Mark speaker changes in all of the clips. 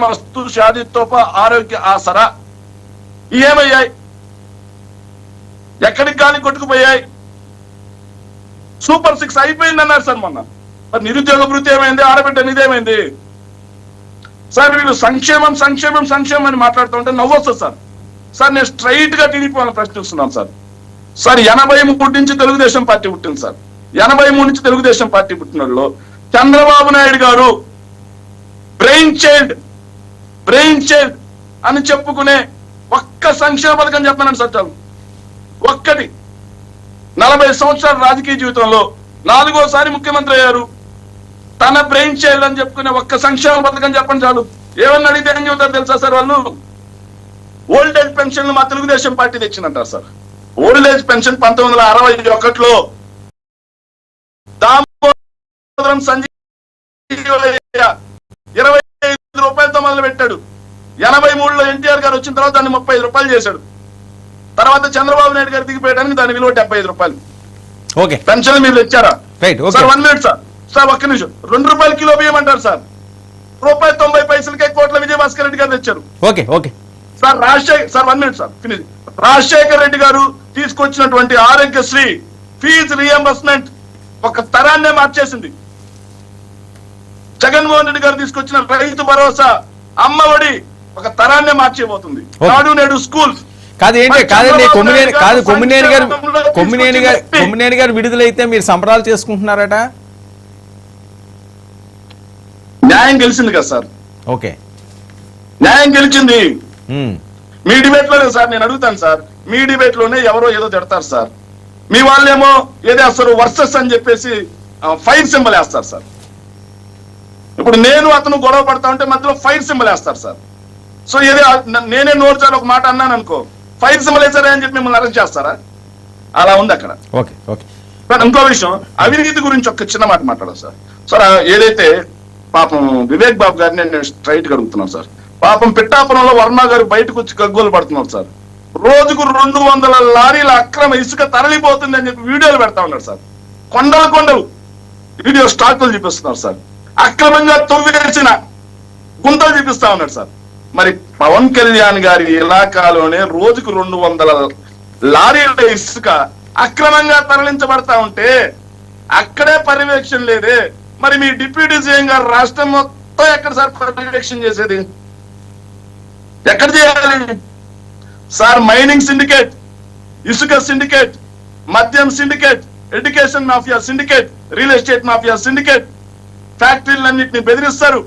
Speaker 1: మస్తు షాదీ తోఫా ఆరోగ్య ఆసరా ఏమయ్యాయి? ఎక్కడికి గాలి కొట్టుకుపోయాయి? సూపర్ 6 అయిపోయింది అన్నారు సార్ మొన్న. మరి నిరుద్యోగ వృత్తి ఏమైంది? ఆడబిడ్డ నిదేమైంది? సార్ వీళ్ళు సంక్షేమం సంక్షేమం సంక్షేమం అని మాట్లాడుతుంటే నవ్వొస్తుంది సార్. సార్ నేను స్ట్రైట్ గా టీడీపీ వాళ్ళని ప్రశ్నిస్తున్నాను సార్. సార్ 83 నుంచి తెలుగుదేశం పార్టీ పుట్టింది సార్. 83 నుంచి తెలుగుదేశం పార్టీ పుట్టిన వాళ్ళు చంద్రబాబు నాయుడు గారు బ్రెయిన్ చైల్డ్ అని చెప్పుకునే ఒక్క సంక్షేమ పథకం చెప్పానండి సార్. చాలు ఒక్కటి. 40 సంవత్సరాల రాజకీయ జీవితంలో 4వ ముఖ్యమంత్రి అయ్యారు. తన బ్రెయిన్ చైల్డ్ అని చెప్పుకునే ఒక్క సంక్షేమ పథకం చెప్పండి చాలు. ఏమన్నా అడిగితే ఏం చెబుతారు తెలుసా సార్ వాళ్ళు? ఓల్డ్ ఏజ్ పెన్షన్లు మా తెలుగుదేశం పార్టీ తెచ్చిందంటారు సార్. ఓల్డ్ ఏజ్ పెన్షన్ 1961లో దామోదరం సంజీవయ్య 25 రూపాయలతో మొదలు పెట్టాడు. 83లో ఎన్టీఆర్ గారు వచ్చిన తర్వాత దాన్ని 35 రూపాయలు చేశాడు. తర్వాత చంద్రబాబు నాయుడు గారు దిగిపోయడానికి దాని విలువ 75 రూపాయలు. పెన్షన్ మీరు తెచ్చారా సార్? 1 minute sir. సార్ ఒక్క నిమిషం. 2 రూపాయల కిలో బియ్యం అంటారు సార్. ₹1.90 కోట్ల విజయభాస్కర్ రెడ్డి గారు తెచ్చారు. Sir sir 1 minute sir finish. Rajasekhar Reddy గారు తీసుకొచ్చినటువంటి ఆరోగ్యశ్రీ ఫీజు రియంబర్స్మెంట్ ఒక తరాన్నే మార్చేసింది. జగన్మోహన్ రెడ్డి గారు తీసుకొచ్చిన రైతు భరోసా అమ్మఒడి ఒక తరాన్నే మార్చేయబోతుంది. నాడు నేడు స్కూల్
Speaker 2: కొమ్మినేని గారు విడుదలైతే మీరు సంబరాలు చేసుకుంటున్నారట.
Speaker 1: న్యాయం గెలిచింది కదా సార్. న్యాయం గెలిచింది. మీ డిబేట్ లోనే సార్ నేను అడుగుతాను సార్. మీ డిబేట్ లోనే ఎవరో ఏదో తిడతారు సార్. మీ వాళ్ళేమో ఏదేస్తారు వర్సెస్ అని చెప్పేసి ఫైర్ సింబల్ వేస్తారు సార్. ఇప్పుడు నేను అతను గొడవ పడతా ఉంటే మధ్యలో ఫైర్ సింబల్ వేస్తారు సార్. సో ఏదో నేనే నోరు చాలు ఒక మాట అన్నాను అనుకో, ఫైర్ సింబల్ వేసారా అని చెప్పి మిమ్మల్ని అరెస్ట్ చేస్తారా? అలా ఉంది అక్కడ. ఇంకో విషయం, అవినీతి గురించి ఒక చిన్న మాట మాట్లాడాలి సార్. సార్ ఏదైతే పాపం వివేక్ బాబు గారిని నేను స్ట్రైట్ గా అడుగుతున్నాను సార్. పాపం పిఠాపురంలో వర్మ గారు బయటకు వచ్చి గగ్గోలు పడుతున్నారు సార్. రోజుకు 200 లారీల అక్రమ ఇసుక తరలిపోతుంది అని చెప్పి వీడియోలు పెడతా ఉన్నారు సార్. కొండలు వీడియో స్టాకులు చూపిస్తున్నారు సార్. అక్రమంగా తొవ్వేసిన గుంతలు చూపిస్తా ఉన్నారు సార్. మరి పవన్ కళ్యాణ్ గారి ఇలాకాలోనే రోజుకు 200 లారీల ఇసుక అక్రమంగా తరలించబడతా ఉంటే అక్కడే పర్యవేక్షణ లేదే. మరి మీ డిప్యూటీ సీఎం గారు రాష్ట్రం మొత్తం ఎక్కడ సార్ పర్యవేక్షణ చేసేది? ఎక్కడ చేయాలి సార్? మైనింగ్ సిండికేట్, ఇసుక సిండికేట్, మద్యం syndicate, education mafia syndicate, real estate mafia syndicate ఫ్యాక్టరీలన్నింటినీ బెదిరిస్తారు.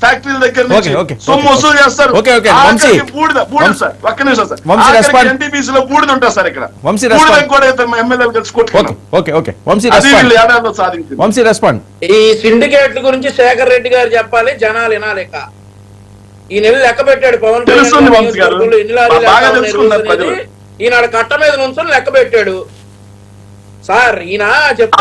Speaker 1: ఫ్యాక్టరీల దగ్గర నుంచి సొమ్ము వసూలు చేస్తారు. ఒక్క నిమిషం సార్. ఎన్టీపీసీలో బూడిద ఉంటుంది సార్. ఇక్కడ కూడా ఎమ్మెల్యేలు కలిసి ఏడాదిలో సాధించింది.
Speaker 3: ఈ సిండికేట్ల గురించి శేఖర్ రెడ్డి గారు చెప్పాలి, జనాలు వినాలేక. ఈ నెల లెక్క పెట్టాడు పవన్ కళ్యాణ్ ఈనాడు కట్ట మీద నుంచి లెక్క పెట్టాడు సార్. ఈయన చెప్తా